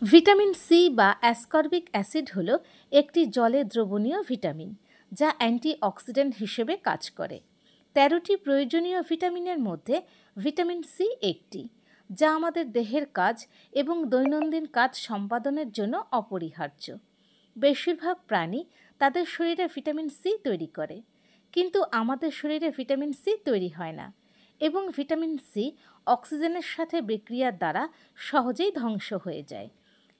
Vitamin C বা ascorbic acid হল একটি জলে দ্রবণীয় ভিটামিন যা অ্যান্টিঅক্সিডেন্ট হিসেবে কাজ করে। ১৩টি প্রয়োজনীয় ভিটামিনের মধ্যে ভিটামিন সি একটি, যা আমাদের দেহের কাজ এবং দৈনন্দিন কাজ সম্পাদনের জন্য অপরিহার্য। বেশিরভাগ প্রাণী তাদের শরীরে ভিটামিন সি তৈরি করে, কিন্তু আমাদের শরীরে ভিটামিন সি তৈরি হয় না এবং ভিটামিন সি অক্সিজেনের সাথে বিক্রিয়ার দ্বারা সহজেই ধ্বংস হয়ে যায়।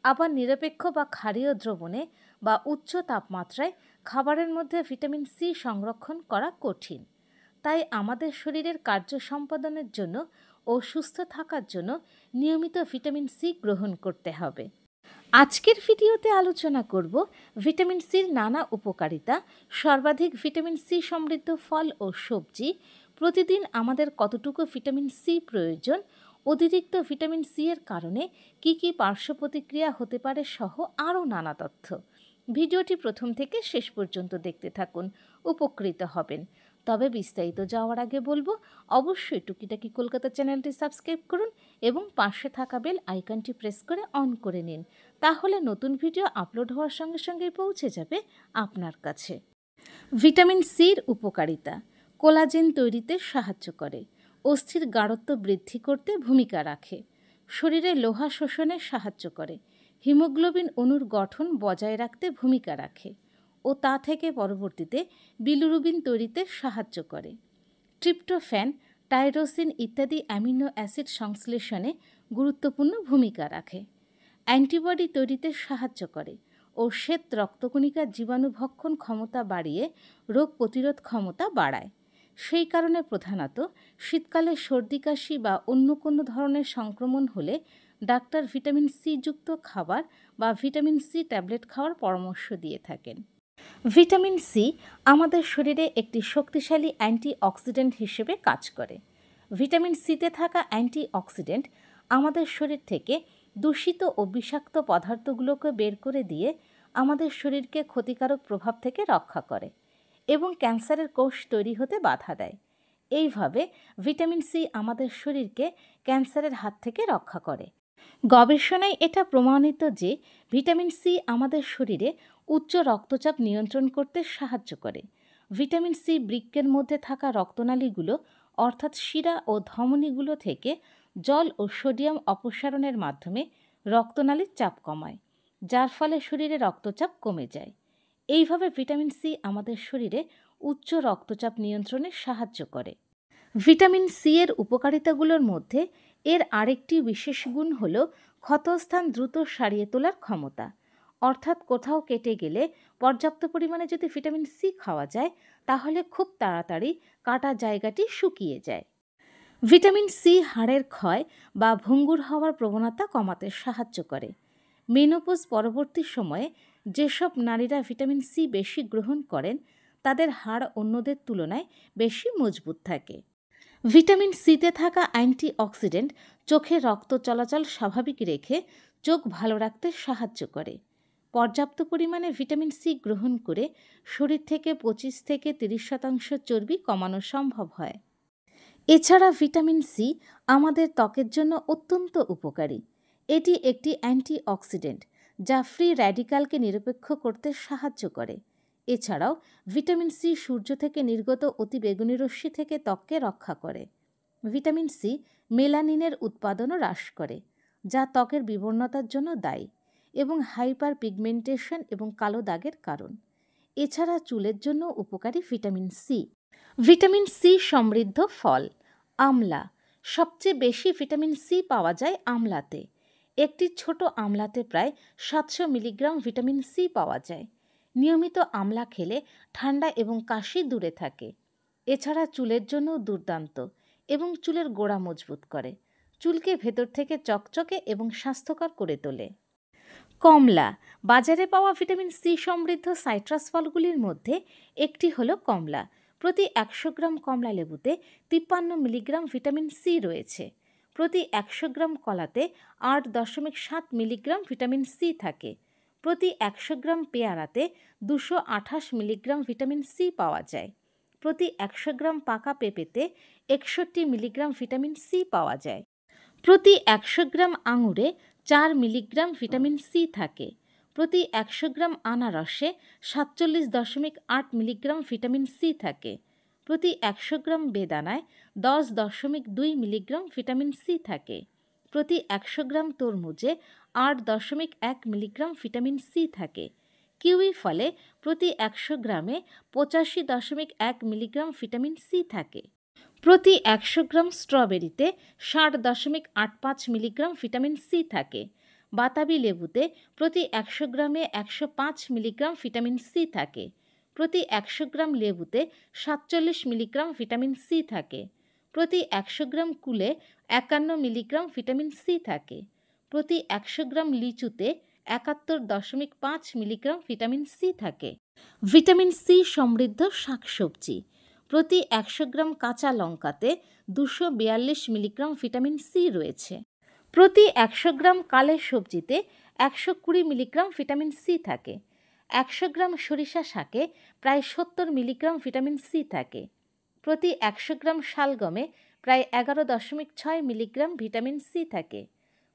আবার নিরপেক্ষ বা ক্ষারীয় দ্রবণে বা উচ্চ তাপমাত্রায় খাবারের মধ্যে ভিটামিন সি সংরক্ষণ করা কঠিন। তাই আমাদের শরীরের কার্য সম্পাদনের জন্য ও সুস্থ থাকার জন্য নিয়মিত ভিটামিন সি গ্রহণ করতে হবে। আজকের ভিডিওতে আলোচনা করব ভিটামিন সির নানা উপকারিতা, সর্বাধিক ভিটামিন সি সমৃদ্ধ ফল ও সবজি, প্রতিদিন আমাদের কতটুকু ভিটামিন সি প্রয়োজন, অতিরিক্ত ভিটামিন সি এর কারণে কি কি পার্শ্ব প্রতিক্রিয়া হতে পারে সহ আরও নানা তথ্য। ভিডিওটি প্রথম থেকে শেষ পর্যন্ত দেখতে থাকুন, উপকৃত হবেন। তবে বিস্তারিত যাওয়ার আগে বলবো, অবশ্যই টুকিটাকি কলকাতা চ্যানেলটি সাবস্ক্রাইব করুন এবং পাশে থাকা বেল আইকনটি প্রেস করে অন করে নিন। তাহলে নতুন ভিডিও আপলোড হওয়ার সঙ্গে সঙ্গেই পৌঁছে যাবে আপনার কাছে। ভিটামিন সির উপকারিতা: কোলাজেন তৈরিতে সাহায্য করে, অস্থির গাঢ়ত্ব বৃদ্ধি করতে ভূমিকা রাখে, শরীরে লোহা শোষণে সাহায্য করে, হিমোগ্লোবিন অণুর গঠন বজায় রাখতে ভূমিকা রাখে ও তা থেকে পরবর্তীতে বিলিরুবিন তৈরিতে সাহায্য করে, ট্রিপ্টোফ্যান, টাইরোসিন ইত্যাদি অ্যামিনো অ্যাসিড সংশ্লেষণে গুরুত্বপূর্ণ ভূমিকা রাখে, অ্যান্টিবডি তৈরিতে সাহায্য করে ও শ্বেত রক্তকণিকার জীবাণুভক্ষণ ক্ষমতা বাড়িয়ে রোগ প্রতিরোধ ক্ষমতা বাড়ায়। সেই কারণে প্রধানত শীতকালে সর্দি কাশি বা অন্য কোনো ধরনের সংক্রমণ হলে ডাক্তার ভিটামিন সি যুক্ত খাবার বা ভিটামিন সি ট্যাবলেট খাওয়ার পরামর্শ দিয়ে থাকেন। ভিটামিন সি আমাদের শরীরে একটি শক্তিশালী অ্যান্টিঅক্সিডেন্ট হিসেবে কাজ করে। ভিটামিন সিতে থাকা অ্যান্টিঅক্সিডেন্ট আমাদের শরীর থেকে দূষিত ও বিষাক্ত পদার্থগুলোকে বের করে দিয়ে আমাদের শরীরকে ক্ষতিকারক প্রভাব থেকে রক্ষা করে এবং ক্যান্সারের কোষ তৈরি হতে বাধা দেয়। এইভাবে ভিটামিন সি আমাদের শরীরকে ক্যান্সারের হাত থেকে রক্ষা করে। গবেষণায় এটা প্রমাণিত যে ভিটামিন সি আমাদের শরীরে উচ্চ রক্তচাপ নিয়ন্ত্রণ করতে সাহায্য করে। ভিটামিন সি বৃক্কের মধ্যে থাকা রক্তনালীগুলো অর্থাৎ শিরা ও ধমনীগুলো থেকে জল ও সোডিয়াম অপসারণের মাধ্যমে রক্তনালীর চাপ কমায়, যার ফলে শরীরে রক্তচাপ কমে যায়। এইভাবে ভিটামিন সি আমাদের শরীরে উচ্চ রক্তচাপ নিয়ন্ত্রণে সাহায্য করে। ভিটামিন সি এর উপকারিতাগুলোর মধ্যে এর আরেকটি বিশেষ গুণ হল ক্ষতস্থান দ্রুত সারিয়ে তোলার ক্ষমতা। অর্থাৎ কোথাও কেটে গেলে পর্যাপ্ত পরিমাণে যদি ভিটামিন সি খাওয়া যায় তাহলে খুব তাড়াতাড়ি কাটা জায়গাটি শুকিয়ে যায়। ভিটামিন সি হাড়ের ক্ষয় বা ভঙ্গুর হওয়ার প্রবণতা কমাতে সাহায্য করে। মেনোপজ পরবর্তী সময়ে যেসব নারীরা ভিটামিন সি বেশি গ্রহণ করেন তাদের হাড় অন্যদের তুলনায় বেশি মজবুত থাকে। ভিটামিন সিতে থাকা অ্যান্টিঅক্সিডেন্ট চোখে রক্ত চলাচল স্বাভাবিক রেখে চোখ ভালো রাখতে সাহায্য করে। পর্যাপ্ত পরিমাণে ভিটামিন সি গ্রহণ করে শরীর থেকে 25 থেকে 30% চর্বি কমানো সম্ভব হয়। এছাড়া ভিটামিন সি আমাদের ত্বকের জন্য অত্যন্ত উপকারী। এটি একটি অ্যান্টিঅক্সিডেন্ট যা ফ্রি র্যাডিক্যালকে নিরপেক্ষ করতে সাহায্য করে। এছাড়াও ভিটামিন সি সূর্য থেকে নির্গত অতিবেগুনি রশ্মি থেকে ত্বককে রক্ষা করে। ভিটামিন সি মেলানিনের উৎপাদনও হ্রাস করে, যা ত্বকের বিবর্ণতার জন্য দায়ী এবং হাইপার পিগমেন্টেশন এবং কালো দাগের কারণ। এছাড়া চুলের জন্য উপকারী ভিটামিন সি। ভিটামিন সি সমৃদ্ধ ফল: আমলা। সবচেয়ে বেশি ভিটামিন সি পাওয়া যায় আমলাতে। একটি ছোট আমলাতে প্রায় 700 মিলিগ্রাম ভিটামিন সি পাওয়া যায়। নিয়মিত আমলা খেলে ঠান্ডা এবং কাশি দূরে থাকে। এছাড়া চুলের জন্য দুর্দান্ত এবং চুলের গোড়া মজবুত করে, চুলকে ভেতর থেকে চকচকে এবং স্বাস্থ্যকর করে তোলে। কমলা। বাজারে পাওয়া ভিটামিন সি সমৃদ্ধ সাইট্রাস ফলগুলির মধ্যে একটি হলো কমলা। প্রতি 100 গ্রাম কমলা লেবুতে 53 মিলিগ্রাম ভিটামিন সি রয়েছে। প্রতি 100 গ্রাম কলাতে 8.7 মিলিগ্রাম ভিটামিন সি থাকে। প্রতি 100 গ্রাম পেয়ারাতে 228 মিলিগ্রাম ভিটামিন সি পাওয়া যায়। প্রতি 100 গ্রাম পাকা পেঁপেতে 61 মিলিগ্রাম ভিটামিন সি পাওয়া যায়। প্রতি 100 গ্রাম আঙুরে 4 মিলিগ্রাম ভিটামিন সি থাকে। প্রতি 100 গ্রাম আনারসে 47.8 মিলিগ্রাম ভিটামিন সি থাকে। প্রতি 100 গ্রাম বেদানায় 10.2 মিলিগ্রাম ভিটামিন সি থাকে। প্রতি 100 গ্রাম তরমুজে 8.1 মিলিগ্রাম ভিটামিন সি থাকে। কিউই ফলে প্রতি 100 গ্রামে 85.1 মিলিগ্রাম ভিটামিন সি থাকে। প্রতি 100 গ্রাম স্ট্রবেরিতে 60.85 মিলিগ্রাম ভিটামিন সি থাকে। বাতাবি লেবুতে প্রতি 100 গ্রামে 105 মিলিগ্রাম ভিটামিন সি থাকে। প্রতি 100 গ্রাম লেবুতে 47 মিলিগ্রাম ভিটামিন সি থাকে। প্রতি 100 গ্রাম কুলে 51 মিলিগ্রাম ভিটামিন সি থাকে। প্রতি 100 গ্রাম লিচুতে 71.5 মিলিগ্রাম ভিটামিন সি থাকে। ভিটামিন সি সমৃদ্ধ শাকসবজি। প্রতি 100 গ্রাম কাঁচা লঙ্কাতে 242 মিলিগ্রাম ভিটামিন সি রয়েছে। প্রতি 100 গ্রাম কালের সবজিতে 120 মিলিগ্রাম ভিটামিন সি থাকে। 100 গ্রাম সরিষা শাকে প্রায় 70 মিলিগ্রাম ভিটামিন সি থাকে। প্রতি 100 গ্রাম শালগমে প্রায় 11.6 মিলিগ্রাম ভিটামিন সি থাকে।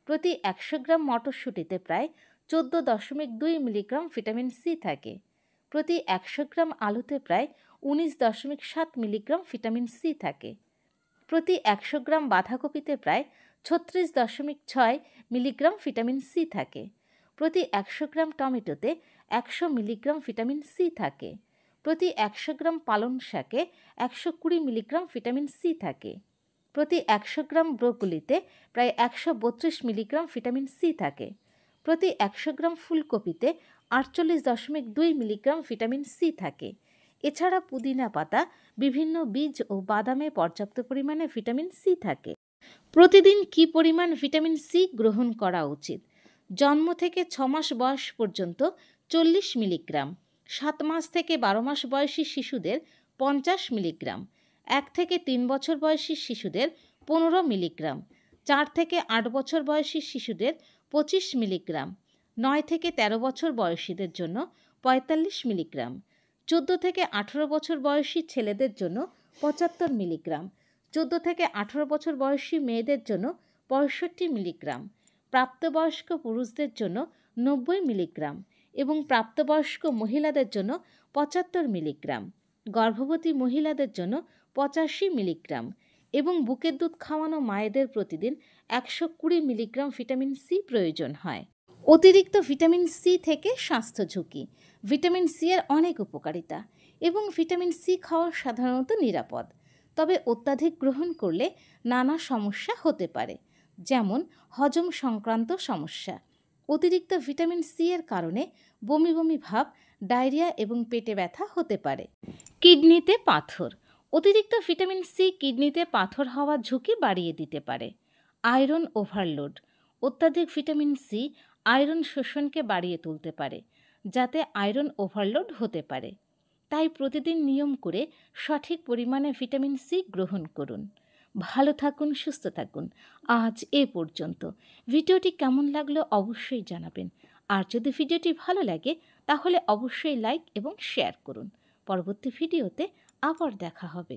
প্রতি 100 গ্রাম মটরশুঁটিতে প্রায় 14.2 মিলিগ্রাম ভিটামিন সি থাকে। প্রতি 100 গ্রাম আলুতে প্রায় 19.7 মিলিগ্রাম ভিটামিন সি থাকে। প্রতি 100 গ্রাম বাঁধাকপিতে প্রায় 36.6 মিলিগ্রাম ভিটামিন সি থাকে। প্রতি 100 গ্রাম টমেটোতে 100 মিলিগ্রাম ভিটামিন সি থাকে। প্রতি 100 গ্রাম পালং শাকে 120 মিলিগ্রাম ভিটামিন সি থাকে। প্রতি 100 গ্রাম ব্রোকলিতে প্রায় 132 মিলিগ্রাম ভিটামিন সি থাকে। প্রতি 100 গ্রাম ফুলকপিতে 48.2 মিলিগ্রাম ভিটামিন সি থাকে। এছাড়া পুদিনা পাতা, বিভিন্ন বীজ ও বাদামে পর্যাপ্ত পরিমাণে ভিটামিন সি থাকে। প্রতিদিন কী পরিমাণ ভিটামিন সি গ্রহণ করা উচিত? জন্ম থেকে 6 মাস বয়স পর্যন্ত 40 মিলিগ্রাম, 7 মাস থেকে 12 মাস বয়সী শিশুদের 50 মিলিগ্রাম, 1 থেকে 3 বছর বয়সী শিশুদের 15 মিলিগ্রাম, 4 থেকে 8 বছর বয়সী শিশুদের 25 মিলিগ্রাম, 9 থেকে 13 বছর বয়সীদের জন্য 45 মিলিগ্রাম, 14 থেকে 18 বছর বয়সী ছেলেদের জন্য 75 মিলিগ্রাম, 14 থেকে 18 বছর বয়সী মেয়েদের জন্য 65 মিলিগ্রাম, প্রাপ্তবয়স্ক পুরুষদের জন্য 90 মিলিগ্রাম এবং প্রাপ্তবয়স্ক মহিলাদের জন্য 75 মিলিগ্রাম, গর্ভবতী মহিলাদের জন্য 85 মিলিগ্রাম এবং বুকের দুধ খাওয়ানো মায়েদের প্রতিদিন 120 মিলিগ্রাম ভিটামিন সি প্রয়োজন হয়। অতিরিক্ত ভিটামিন সি থেকে স্বাস্থ্য ঝুঁকি। ভিটামিন সি এর অনেক উপকারিতা এবং ভিটামিন সি খাওয়া সাধারণত নিরাপদ। তবে অত্যাধিক গ্রহণ করলে নানা সমস্যা হতে পারে, যেমন হজম সংক্রান্ত সমস্যা। অতিরিক্ত ভিটামিন সি এর কারণে বমি বমি ভাব, ডায়রিয়া এবং পেটে ব্যথা হতে পারে। কিডনিতে পাথর। অতিরিক্ত ভিটামিন সি কিডনিতে পাথর হওয়ার ঝুঁকি বাড়িয়ে দিতে পারে। Iron overload. অত্যাধিক ভিটামিন সি আয়রন শোষণকে বাড়িয়ে তুলতে পারে, যাতে আয়রন ওভারলোড হতে পারে। তাই প্রতিদিন নিয়ম করে সঠিক পরিমাণে ভিটামিন সি গ্রহণ করুন। ভালো থাকুন, সুস্থ থাকুন। আজ এ পর্যন্ত। ভিডিওটি কেমন লাগলো অবশ্যই জানাবেন। আর যদি ভিডিওটি ভালো লাগে তাহলে অবশ্যই লাইক এবং শেয়ার করুন। পরবর্তী ভিডিওতে আবার দেখা হবে।